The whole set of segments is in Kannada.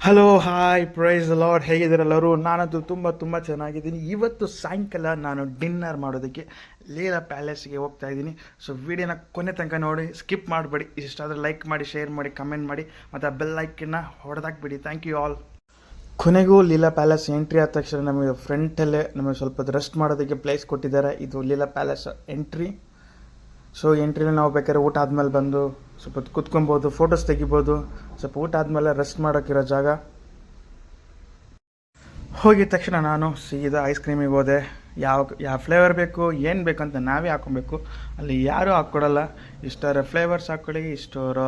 ಹಲೋ ಹಾಯ್ ಪ್ರೈಸ್ ಲಾರ್ಡ್, ಹೇಗಿದ್ದೀರೆಲ್ಲರೂ? ನಾನಂತೂ ತುಂಬ ಚೆನ್ನಾಗಿದ್ದೀನಿ. ಇವತ್ತು ಸಾಯಂಕಾಲ ನಾನು ಡಿನ್ನರ್ ಮಾಡೋದಕ್ಕೆ ಲೀಲಾ ಪ್ಯಾಲೇಸ್ಗೆ ಹೋಗ್ತಾ ಇದ್ದೀನಿ. ಸೊ ವಿಡಿಯೋನ ಕೊನೆ ತನಕ ನೋಡಿ, ಸ್ಕಿಪ್ ಮಾಡಬೇಡಿ. ಇಷ್ಟಾದರೆ ಲೈಕ್ ಮಾಡಿ, ಶೇರ್ ಮಾಡಿ, ಕಮೆಂಟ್ ಮಾಡಿ, ಮತ್ತು ಆ ಬೆಲ್ ಐಕನ್ನ ಹೊಡೆದಾಕ್ಬಿಡಿ. Thank you all. ಕೊನೆಗೂ ಲೀಲಾ ಪ್ಯಾಲೇಸ್ ಎಂಟ್ರಿ ಆದ ತಕ್ಷಣ ನಮಗೆ ಫ್ರಂಟಲ್ಲೇ ನಮಗೆ ಸ್ವಲ್ಪ ರೆಸ್ಟ್ ಮಾಡೋದಕ್ಕೆ ಪ್ಲೇಸ್ ಕೊಟ್ಟಿದ್ದಾರೆ. ಇದು ಲೀಲಾ ಪ್ಯಾಲೇಸ್ ಎಂಟ್ರಿ. ಸೊ ಎಂಟ್ರಿಲಿ ನಾವು ಬೇಕಾದ್ರೆ ಊಟ ಆದಮೇಲೆ ಬಂದು ಸ್ವಲ್ಪ ಹೊತ್ತು ಕುತ್ಕೊಬೋದು, ಫೋಟೋಸ್ ತೆಗಿಬೋದು. ಸ್ವಲ್ಪ ಊಟ ಆದಮೇಲೆ ರೆಸ್ಟ್ ಮಾಡೋಕ್ಕಿರೋ ಜಾಗ. ಹೋಗಿದ ತಕ್ಷಣ ನಾನು ಸೀದಾ ಐಸ್ ಕ್ರೀಮಿಗೆ ಹೋದೆ. ಯಾವ ಫ್ಲೇವರ್ ಬೇಕು, ಏನು ಬೇಕಂತ ನಾವೇ ಹಾಕ್ಕೊಬೇಕು. ಅಲ್ಲಿ ಯಾರೂ ಹಾಕ್ಕೊಡಲ್ಲ. ಇಷ್ಟರ ಫ್ಲೇವರ್ಸ್ ಹಾಕ್ಕೊಳ್ಳಿ, ಇಷ್ಟರ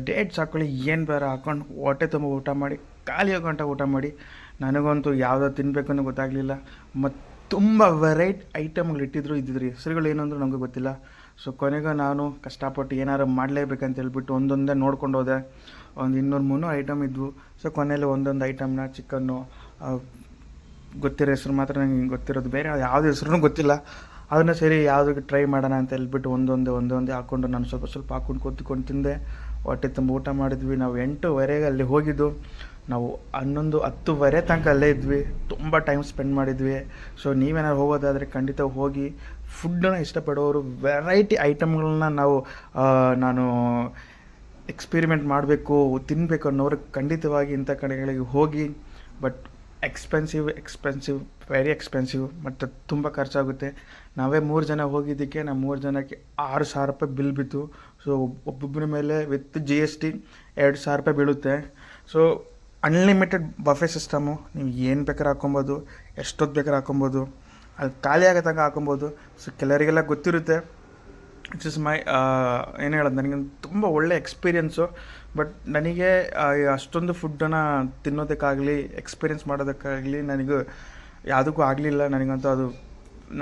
ಡೇಟ್ಸ್ ಹಾಕ್ಕೊಳ್ಳಿ, ಏನು ಬೇರೆ ಹಾಕ್ಕೊಂಡು ಹೊಟ್ಟೆ ತುಂಬ ಊಟ ಮಾಡಿ, ಖಾಲಿ ಹೋಗೋಂಟ ಊಟ ಮಾಡಿ. ನನಗಂತೂ ಯಾವುದೋ ತಿನ್ನಬೇಕು ಅನ್ನೋ ಗೊತ್ತಾಗಲಿಲ್ಲ. ಮತ್ತು ತುಂಬ ವೆರೈಟಿ ಐಟಮ್ಗಳು ಇಟ್ಟಿದ್ರು. ಇದ್ದಿದ್ರಿ ಹೆಸರುಗಳು ಏನು ಅಂದರೂ ನಮಗೆ ಗೊತ್ತಿಲ್ಲ. ಸೊ ಕೊನೆಗೆ ನಾನು ಕಷ್ಟಪಟ್ಟು ಏನಾರು ಮಾಡಲೇಬೇಕಂತ ಹೇಳ್ಬಿಟ್ಟು ಒಂದೊಂದೇ ನೋಡ್ಕೊಂಡು ಹೋದೆ. ಒಂದು 200-300 ಐಟಮ್ ಇದ್ವು. ಸೊ ಕೊನೆಯಲ್ಲಿ ಒಂದೊಂದು ಐಟಮ್ನ ಚಿಕನ್ನು ಗೊತ್ತಿರೋ ಹೆಸ್ರು ಮಾತ್ರ ನನಗೆ ಗೊತ್ತಿರೋದು, ಬೇರೆ ಯಾವುದು ಹೆಸ್ರು ಗೊತ್ತಿಲ್ಲ. ಅದನ್ನ ಸರಿ ಯಾವುದಕ್ಕೆ ಟ್ರೈ ಮಾಡೋಣ ಅಂತ ಹೇಳ್ಬಿಟ್ಟು ಒಂದೊಂದೇ ಹಾಕ್ಕೊಂಡು ನಾನು ಸ್ವಲ್ಪ ಹಾಕ್ಕೊಂಡು ಕೂತ್ಕೊಂಡು ತಿಂದೆ. ಹೊಟ್ಟೆ ತುಂಬ ಊಟ ಮಾಡಿದ್ವಿ. ನಾವು 8:30ಗೆ ಅಲ್ಲಿ ಹೋಗಿದ್ದು. ನಾವು 11-10 ತನಕ ಅಲ್ಲೇ ಇದ್ವಿ. ತುಂಬ ಟೈಮ್ ಸ್ಪೆಂಡ್ ಮಾಡಿದ್ವಿ. ಸೊ ನೀವೇನಾದ್ರು ಹೋಗೋದಾದರೆ ಖಂಡಿತ ಹೋಗಿ. ಫುಡ್ಡನ್ನು ಇಷ್ಟಪಡೋರು, ವೆರೈಟಿ ಐಟಮ್ಗಳನ್ನ ನಾನು ಎಕ್ಸ್ಪೆರಿಮೆಂಟ್ ಮಾಡಬೇಕು, ತಿನ್ನಬೇಕು ಅನ್ನೋರು ಖಂಡಿತವಾಗಿ ಇಂಥ ಕಡೆಗಳಿಗೆ ಹೋಗಿ. ಬಟ್ ಎಕ್ಸ್ಪೆನ್ಸಿವ್, ವೆರಿ ಎಕ್ಸ್ಪೆನ್ಸಿವ್, ಮತ್ತು ತುಂಬ ಖರ್ಚಾಗುತ್ತೆ. ನಾವೇ 3 ಜನ ಹೋಗಿದ್ದಕ್ಕೆ ನಾವು 3 ಜನಕ್ಕೆ ₹6,000 ಬಿಲ್ ಬಿತ್ತು. ಸೊ ಒಬ್ಬೊಬ್ಬರ ಮೇಲೆ ವಿತ್ GST ₹2,000 ಬೀಳುತ್ತೆ. So unlimited buffet system. ನೀವು ಏನು ಬೇಕಾದ್ರೆ ಹಾಕ್ಕೊಬೋದು, ಎಷ್ಟೊತ್ತು ಬೇಕಾದ್ರೆ ಹಾಕ್ಕೊಬೋದು, ಅದು ಖಾಲಿ ಆಗೋ ತನಕ ಹಾಕ್ಕೊಬೋದು. ಸೊ ಕೆಲವರಿಗೆಲ್ಲ ಗೊತ್ತಿರುತ್ತೆ. ಇಟ್ಸ್ ಇಸ್ ಮೈ ಏನು ಹೇಳೋದು, ನನಗೆ ತುಂಬ ಒಳ್ಳೆ ಎಕ್ಸ್ಪೀರಿಯೆನ್ಸು. ಬಟ್ ನನಗೆ ಅಷ್ಟೊಂದು ಫುಡ್ಡನ್ನು ತಿನ್ನೋದಕ್ಕಾಗಲಿ, ಎಕ್ಸ್ಪೀರಿಯೆನ್ಸ್ ಮಾಡೋದಕ್ಕಾಗಲಿ ನನಗೆ ಯಾವುದಕ್ಕೂ ಆಗಲಿಲ್ಲ. ನನಗಂತೂ ಅದು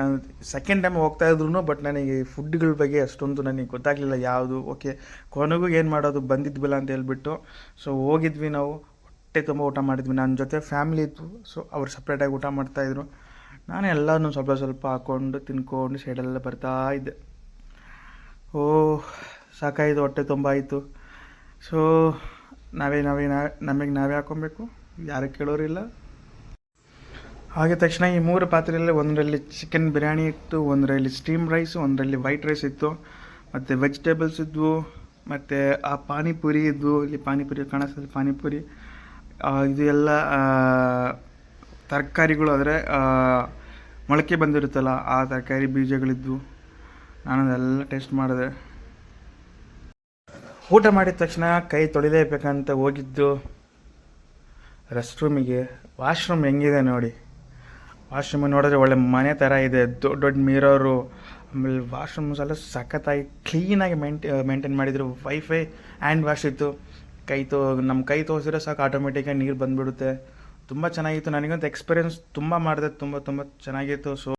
ನಾನು ಸೆಕೆಂಡ್ ಟೈಮ್ ಹೋಗ್ತಾಯಿದ್ರು. ಬಟ್ ನನಗೆ ಫುಡ್ಗಳ ಬಗ್ಗೆ ಅಷ್ಟೊಂದು ನನಗೆ ಗೊತ್ತಾಗಲಿಲ್ಲ ಯಾವುದು. ಓಕೆ, ಕೊನೆಗೂ ಏನು ಮಾಡೋದು, ಬಂದಿದ್ವಿಲ್ಲ ಅಂತ ಹೇಳ್ಬಿಟ್ಟು ಸೊ ಹೋಗಿದ್ವಿ. ನಾವು ಹೊಟ್ಟೆ ತುಂಬ ಊಟ ಮಾಡಿದ್ವಿ. ನನ್ನ ಜೊತೆ ಫ್ಯಾಮಿಲಿ ಇತ್ತು. ಸೊ ಅವ್ರು ಸಪ್ರೇಟಾಗಿ ಊಟ ಮಾಡ್ತಾಯಿದ್ರು. ನಾನು ಎಲ್ಲನೂ ಸ್ವಲ್ಪ ಹಾಕ್ಕೊಂಡು ತಿನ್ಕೊಂಡು ಸೈಡೆಲ್ಲ ಬರ್ತಾಯಿದ್ದೆ. ಸಾಕಾಯಿತು, ಹೊಟ್ಟೆ ತುಂಬ ಆಯಿತು. ಸೊ ನಮಗೆ ನಾವೇ ಹಾಕ್ಕೊಬೇಕು, ಯಾರು ಕೇಳೋರಿಲ್ಲ. ಹಾಗೆ ತಕ್ಷಣ ಈ 3 ಪಾತ್ರೆಯಲ್ಲಿ ಒಂದರಲ್ಲಿ ಚಿಕನ್ ಬಿರಿಯಾನಿ ಇತ್ತು, ಒಂದರಲ್ಲಿ ಸ್ಟೀಮ್ ರೈಸ್, ಒಂದರಲ್ಲಿ ವೈಟ್ ರೈಸ್ ಇತ್ತು, ಮತ್ತು ವೆಜಿಟೇಬಲ್ಸ್ ಇದ್ವು, ಮತ್ತು ಆ ಪಾನಿಪುರಿ ಇದ್ವು. ಇಲ್ಲಿ ಪಾನಿಪುರಿ ಕಾಣಿಸ್ತದೆ, ಪಾನಿಪುರಿ. ಇದು ಎಲ್ಲ ತರಕಾರಿಗಳು, ಆದರೆ ಮೊಳಕೆ ಬಂದಿರುತ್ತಲ್ಲ ಆ ತರಕಾರಿ ಬೀಜಗಳಿದ್ವು. ನಾನು ಅದೆಲ್ಲ ಟೇಸ್ಟ್ ಮಾಡಿದೆ. ಊಟ ಮಾಡಿದ ತಕ್ಷಣ ಕೈ ತೊಳಿಲೇಬೇಕಂತ ಹೋಗಿದ್ದು ರೆಸ್ಟ್ ರೂಮಿಗೆ. ವಾಶ್ರೂಮ್ ಹೆಂಗಿದೆ ನೋಡಿ. ವಾಶ್ರೂಮ್ ನೋಡಿದ್ರೆ ಒಳ್ಳೆ ಮನೆ ಥರ ಇದೆ, ದೊಡ್ಡ ಮಿರರು. ಆಮೇಲೆ ವಾಶ್ರೂಮ್ಸ್ ಎಲ್ಲ ಸಖತ್ತಾಗಿ ಕ್ಲೀನಾಗಿ ಮೇಂಟೈನ್ ಮಾಡಿದರು. ವೈಫೈ ಹ್ಯಾಂಡ್ ವಾಶ್ ಇತ್ತು. ನಮ್ಮ ಕೈ ತೋರಿಸಿದ್ರೆ ಸಾಕು, ಆಟೋಮೆಟಿಕಾಗಿ ನೀರು ಬಂದುಬಿಡುತ್ತೆ. ತುಂಬ ಚೆನ್ನಾಗಿತ್ತು. ನನಗಂತೂ ಎಕ್ಸ್ಪೀರಿಯೆನ್ಸ್ ತುಂಬ ಮಾಡಿದೆ, ತುಂಬ ಚೆನ್ನಾಗಿತ್ತು. ಸೊ